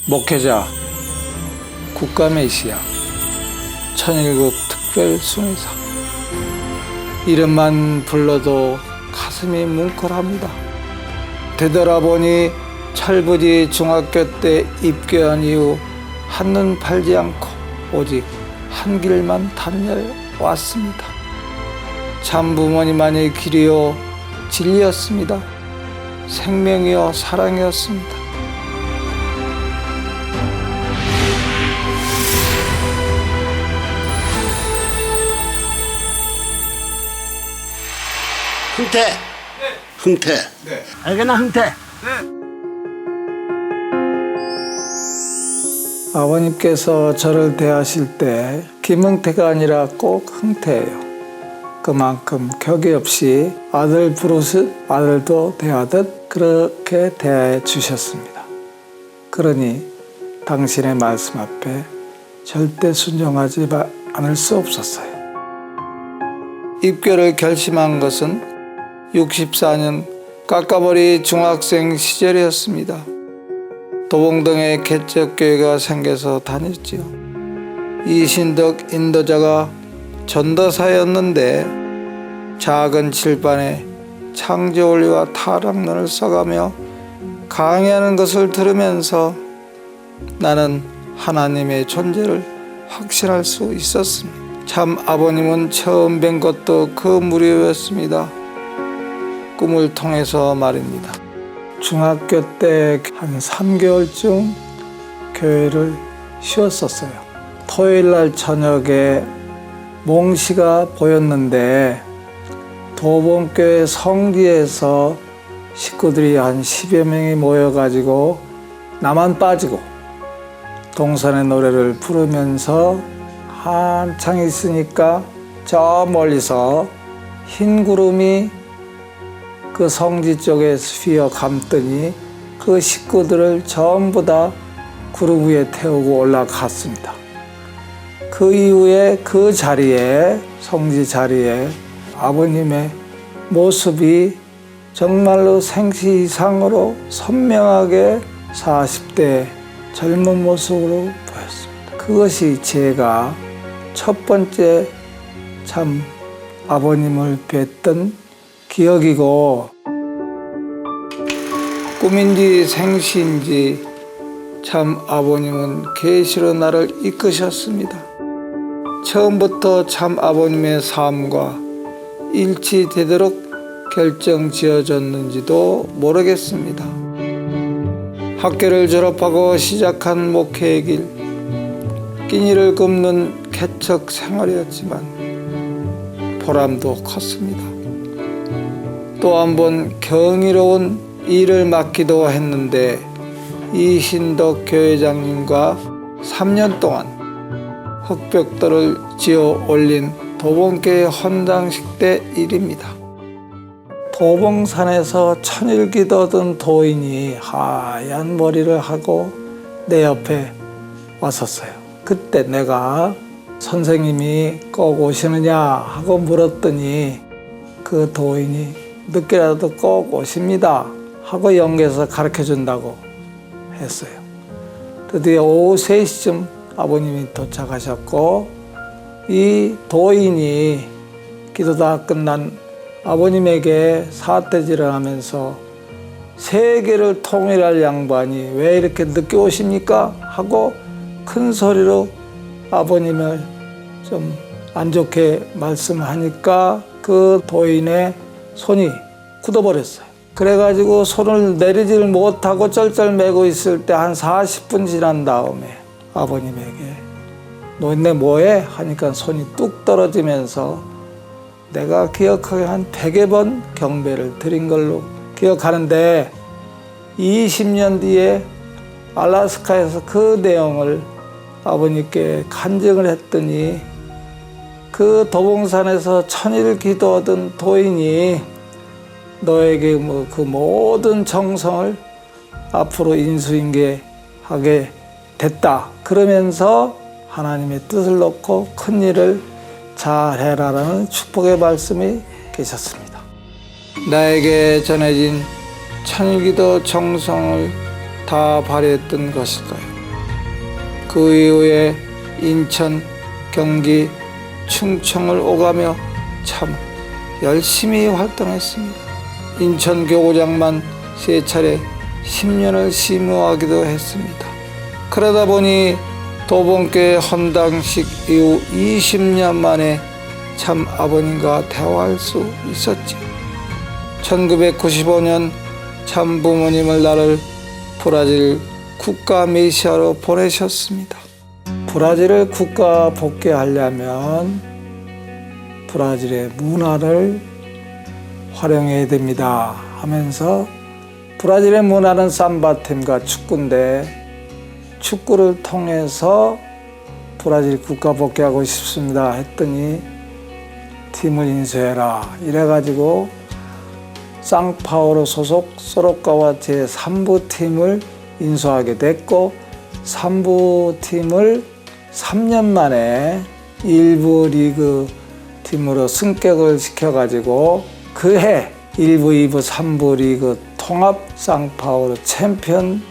목회자, 국가메시아, 천일국 특별순회사. 이름만 불러도 가슴이 뭉클합니다. 되돌아보니 철부지 중학교 때 입교한 이후 한눈 팔지 않고 오직 한 길만 달려왔습니다. 참 부모님만이 길이요 진리였습니다. 생명이요 사랑이었습니다. 흥태. 네. 흥태. 네. 알겠나 흥태? 네. 아버님께서 저를 대하실 때 김흥태가 아니라 꼭 흥태예요. 그만큼 격이 없이 아들 부르듯 아들도 대하듯 그렇게 대해 주셨습니다. 그러니 당신의 말씀 앞에 절대 순종하지 않을 수 없었어요. 입교를 결심한 것은 64년 깎아버리 중학생 시절이었습니다. 도봉동에 개척교회가 생겨서 다녔지요. 이신덕 인도자가 전도사였는데 작은 칠판에 창조원리와 타락론을 써가며 강의하는 것을 들으면서 나는 하나님의 존재를 확신할 수 있었습니다. 참 아버님은 처음 뵌 것도 그 무렵이었습니다. 꿈을 통해서 말입니다. 중학교 때 한 3개월쯤 교회를 쉬었었어요. 토요일날 저녁에 몽시가 보였는데 도봉교회 성지에서 식구들이 한 10여 명이 모여가지고 나만 빠지고 동산의 노래를 부르면서 한창 있으니까 저 멀리서 흰 구름이 그 성지 쪽에 휘어 감더니 그 식구들을 전부 다 구름 위에 태우고 올라갔습니다. 그 이후에 그 자리에, 성지 자리에 아버님의 모습이 정말로 생시 이상으로 선명하게 40대 젊은 모습으로 보였습니다. 그것이 제가 첫 번째 참 아버님을 뵀던 기억이고, 꿈인지 생시인지 참 아버님은 계시로 나를 이끄셨습니다. 처음부터 참 아버님의 삶과 일치되도록 결정 지어졌는지도 모르겠습니다. 학교를 졸업하고 시작한 목회의 길, 끼니를 굽는 개척 생활이었지만 보람도 컸습니다. 또 한 번 경이로운 일을 맡기도 했는데 이신덕 교회장님과 3년 동안 흑벽돌을 지어 올린 도봉교회 헌당식 때 일입니다. 도봉산에서 천일기도던 도인이 하얀 머리를 하고 내 옆에 왔었어요. 그때 내가 선생님이 꼭 오시느냐 하고 물었더니 그 도인이 늦게라도 꼭 오십니다 하고 연계해서 가르쳐 준다고 했어요. 드디어 오후 3시쯤 아버님이 도착하셨고, 이 도인이 기도 다 끝난 아버님에게 사태질을 하면서 세계를 통일할 양반이 왜 이렇게 늦게 오십니까? 하고 큰 소리로 아버님을 좀 안 좋게 말씀하니까 그 도인의 손이 굳어버렸어요. 그래가지고 손을 내리질 못하고 쩔쩔매고 있을 때 한 40분 지난 다음에 아버님에게 너네 뭐해? 하니까 손이 뚝 떨어지면서 내가 기억하기에 한 100여 번 경배를 드린 걸로 기억하는데 20년 뒤에 알래스카에서 그 내용을 아버님께 간증을 했더니 그 도봉산에서 천일 기도하던 도인이 너에게 그 모든 정성을 앞으로 인수인계하게 됐다. 그러면서 하나님의 뜻을 놓고 큰 일을 잘해라라는 축복의 말씀이 계셨습니다. 나에게 전해진 천일기도 정성을 다 발휘했던 것일까요? 그 이후에 인천, 경기, 충청을 오가며 참 열심히 활동했습니다. 인천 교구장만 3차례 10년을 심우하기도 했습니다. 그러다 보니 도봉교회 헌당식 이후 20년 만에 참 아버님과 대화할 수 있었지. 1995년 참 부모님을 나를 브라질 국가 메시아로 보내셨습니다. 브라질을 국가 복귀하려면 브라질의 문화를 활용해야 됩니다 하면서 브라질의 문화는 삼바팀과 축구인데 축구를 통해서 브라질 국가 복귀하고 싶습니다 했더니 팀을 인수해라 이래가지고 상파울루 소속 소로카와 제3부 팀을 인수하게 됐고 3부 팀을 3년 만에 1부 리그 팀으로 승격을 시켜가지고 그해 1부, 2부, 3부 리그 통합 상파울루 챔피언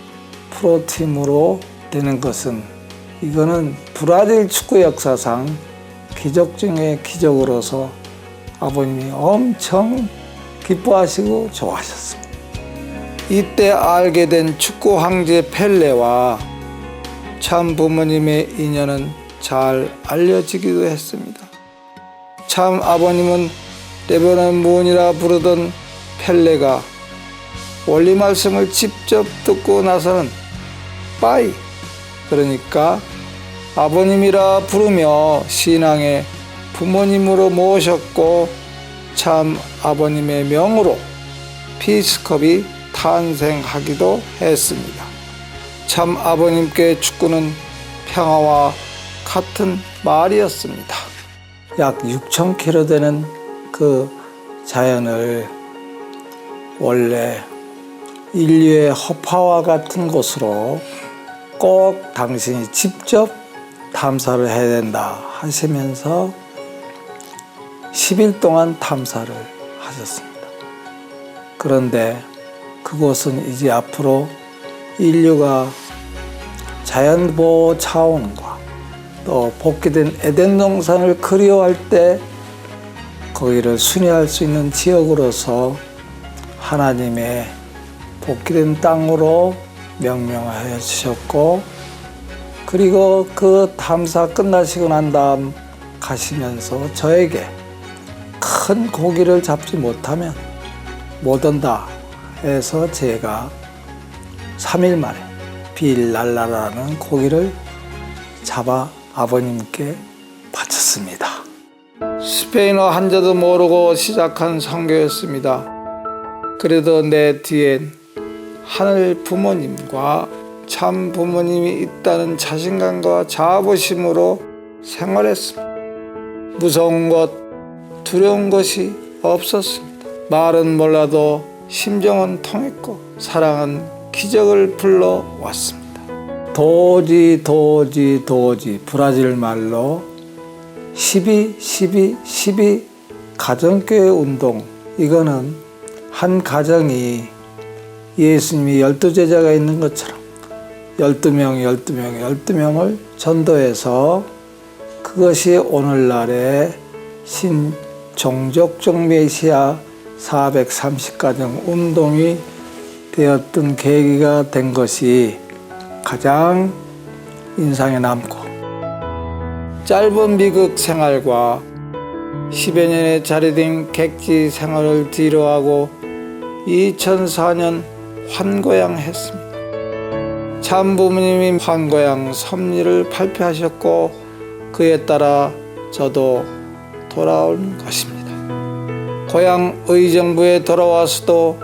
프로팀으로 되는 것은 이거는 브라질 축구 역사상 기적 중의 기적으로서 아버님이 엄청 기뻐하시고 좋아하셨습니다. 이때 알게 된 축구 황제 펠레와 참 부모님의 인연은 잘 알려지기도 했습니다. 참 아버님은 레버넌 문이라 부르던 펠레가 원리 말씀을 직접 듣고 나서는 빠이 그러니까 아버님이라 부르며 신앙의 부모님으로 모셨고 참 아버님의 명으로 피스컵이 탄생하기도 했습니다. 참 아버님께 축구는 평화와 같은 말이었습니다. 약 6,000km 되는 그 자연을 원래 인류의 허파와 같은 곳으로 꼭 당신이 직접 탐사를 해야 된다 하시면서 10일 동안 탐사를 하셨습니다. 그런데 그곳은 이제 앞으로 인류가 자연보호 차원과 또 복귀된 에덴 동산을 그리워할 때 거기를 순회할 수 있는 지역으로서 하나님의 복귀된 땅으로 명명하여 주셨고 그리고 그 탐사 끝나시고 난 다음 가시면서 저에게 큰 고기를 잡지 못하면 못 온다 해서 제가 3일 만에 빌랄라라는 고기를 잡아 아버님께 바쳤습니다. 스페인어 한자도 모르고 시작한 선교였습니다. 그래도 내 뒤엔 하늘 부모님과 참 부모님이 있다는 자신감과 자부심으로 생활했습니다. 무서운 것, 두려운 것이 없었습니다. 말은 몰라도 심정은 통했고 사랑은 기적을 불러왔습니다. 도지 브라질 말로 12 가정교회 운동 이거는 한 가정이 예수님이 12제자가 있는 것처럼 12명을 전도해서 그것이 오늘날의 신종족적 메시아 430가정 운동이 되었던 계기가 된 것이 가장 인상에 남고 짧은 미국 생활과 10여 년의 자리된 객지 생활을 뒤로하고 2004년 환고양했습니다. 참 부모님이 환고양 섭리를 발표하셨고 그에 따라 저도 돌아온 것입니다. 고향 의정부에 돌아와서도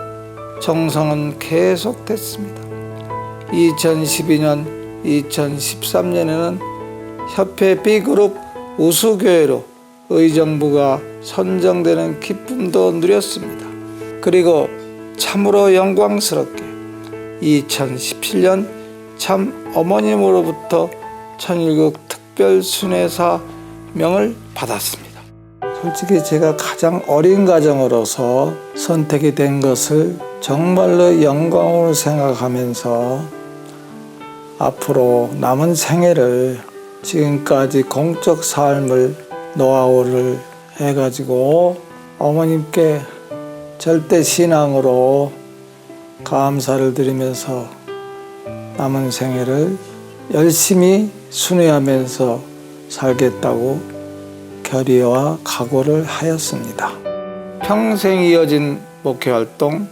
정성은 계속됐습니다. 2012년, 2013년에는 협회 B그룹 우수교회로 의정부가 선정되는 기쁨도 누렸습니다. 그리고 참으로 영광스럽게 2017년 참 어머님으로부터 천일국 특별순회사 명을 받았습니다. 솔직히 제가 가장 어린 가정으로서 선택이 된 것을 정말로 영광으로 생각하면서 앞으로 남은 생애를 지금까지 공적 삶을 노하우를 해가지고 어머님께 절대 신앙으로 감사를 드리면서 남은 생애를 열심히 순회하면서 살겠다고 결의와 각오를 하였습니다. 평생 이어진 목회활동,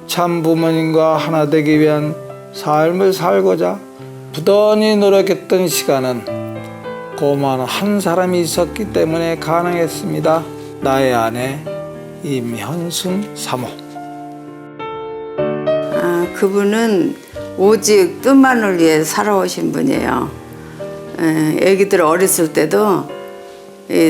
참 부모님과 하나 되기 위한 삶을 살고자 부단히 노력했던 시간은 고마운 한 사람이 있었기 때문에 가능했습니다. 나의 아내 임현순 사모. 그분은 오직 뜻만을 위해 살아오신 분이에요. 애기들 어렸을 때도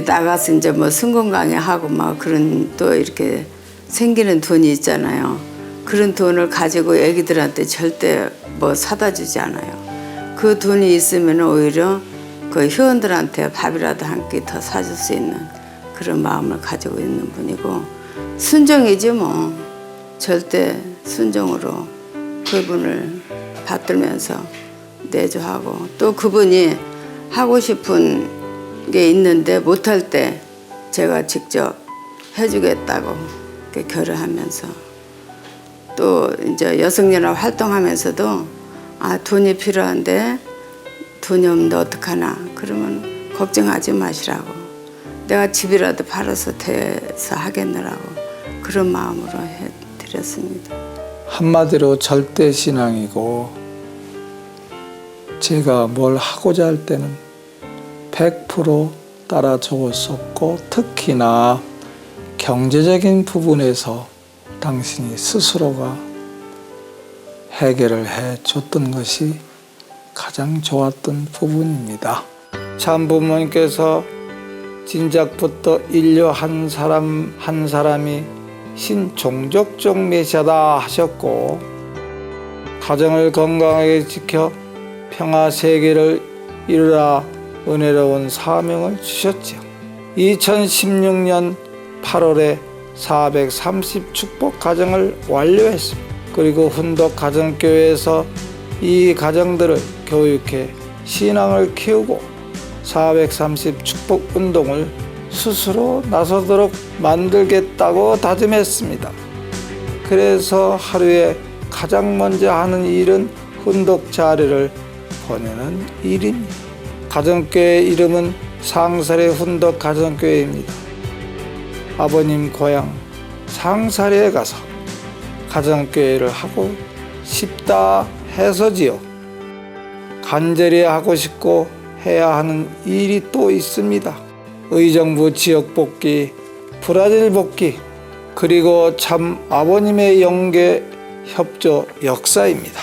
나가서 이제 뭐 승건 강의하고 막 그런 또 이렇게 생기는 돈이 있잖아요. 그런 돈을 가지고 애기들한테 절대 뭐 사다 주지 않아요. 그 돈이 있으면 오히려 그 회원들한테 밥이라도 한 끼 더 사줄 수 있는 그런 마음을 가지고 있는 분이고, 순종이지 뭐. 절대 순종으로 그분을 받들면서 내조하고, 또 그분이 하고 싶은 게 있는데 못할 때 제가 직접 해주겠다고 이렇게 결의하면서, 또 이제 여성연합 활동하면서도 돈이 필요한데 돈이 없는데 어떡하나, 그러면 걱정하지 마시라고, 내가 집이라도 팔아서 대서 하겠느라고 그런 마음으로 해드렸습니다. 한마디로 절대 신앙이고, 제가 뭘 하고자 할 때는 100% 따라줬었고, 특히나 경제적인 부분에서 당신이 스스로가 해결을 해줬던 것이 가장 좋았던 부분입니다. 참 부모님께서 진작부터 인류 한 사람 한 사람이 신종족적 메시아다 하셨고, 가정을 건강하게 지켜 평화 세계를 이루라 은혜로운 사명을 주셨지요. 2016년 8월에 430 축복 가정을 완료했습니다. 그리고 훈덕 가정교회에서 이 가정들을 교육해 신앙을 키우고 430 축복 운동을 스스로 나서도록 만들겠다고 다짐했습니다. 그래서 하루에 가장 먼저 하는 일은 훈독 자료를 보내는 일입니다. 가정교회 이름은 상사리 훈독 가정교회입니다. 아버님 고향 상사리에 가서 가정교회를 하고 싶다 해서지요. 간절히 하고 싶고 해야 하는 일이 또 있습니다. 의정부 지역 복귀, 브라질 복귀, 그리고 참 아버님의 영계 협조 역사입니다.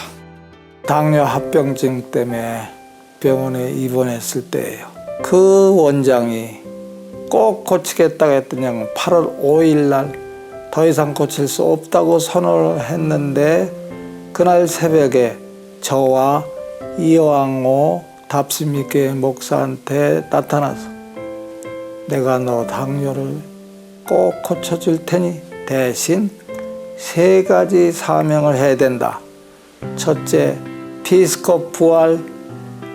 당뇨 합병증 때문에 병원에 입원했을 때예요. 그 원장이 꼭 고치겠다고 했더니 8월 5일 날 더 이상 고칠 수 없다고 선언을 했는데, 그날 새벽에 저와 이왕호 답심있게 목사한테 나타나서 내가 너 당뇨를 꼭 고쳐줄 테니 대신 3가지 사명을 해야 된다. 첫째, 피스컵 부활.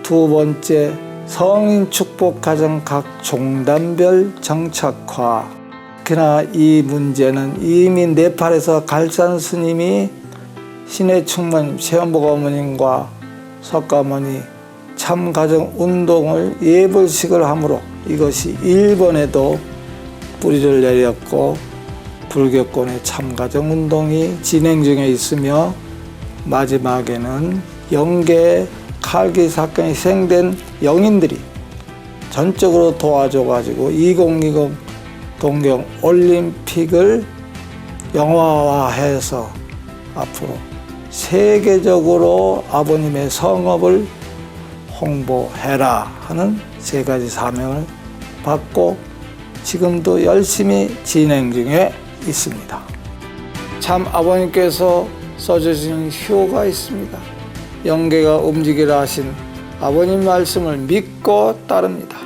2번째, 성인 축복 가정 각 종단별 정착화. 특히나 이 문제는 이미 네팔에서 갈산 스님이 신의 충모님, 최원복 어머님과 석가모니 참가정 운동을 예불식을 하므로 이것이 일본에도 뿌리를 내렸고, 불교권의 참가정 운동이 진행 중에 있으며, 마지막에는 영계 칼기 사건이 희생된 영인들이 전적으로 도와줘가지고 2020 동경 올림픽을 영화화해서 앞으로 세계적으로 아버님의 성업을 홍보해라 하는 3가지 사명을 받고 지금도 열심히 진행 중에 있습니다. 참 아버님께서 써주신 효가 있습니다. 영계가 움직이라 하신 아버님 말씀을 믿고 따릅니다.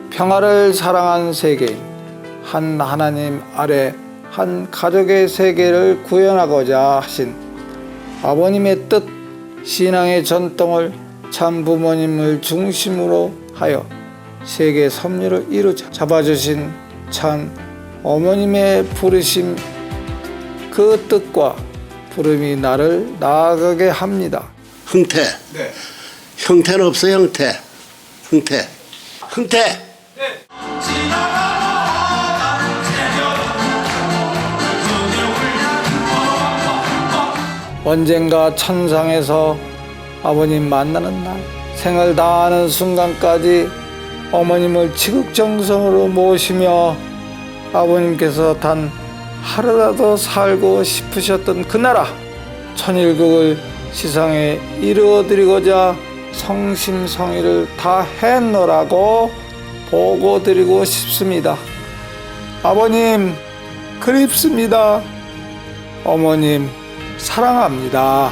평화를 사랑한 세계인, 한 하나님 아래 한 가족의 세계를 구현하고자 하신 아버님의 뜻, 신앙의 전통을 참 부모님을 중심으로 하여 세계 섭리를 이루자 잡아주신 참 어머님의 부르심, 그 뜻과 부름이 나를 나아가게 합니다. 흥태. 네. 형태는 없어, 형태. 흥태. 흥태. 언젠가 천상에서 아버님 만나는 날, 생을 다하는 순간까지 어머님을 지극정성으로 모시며 아버님께서 단 하루라도 살고 싶으셨던 그 나라 천일국을 시상에 이루어드리고자 성심성의를 다했노라고 보고드리고 싶습니다. 아버님 그립습니다. 어머님 사랑합니다.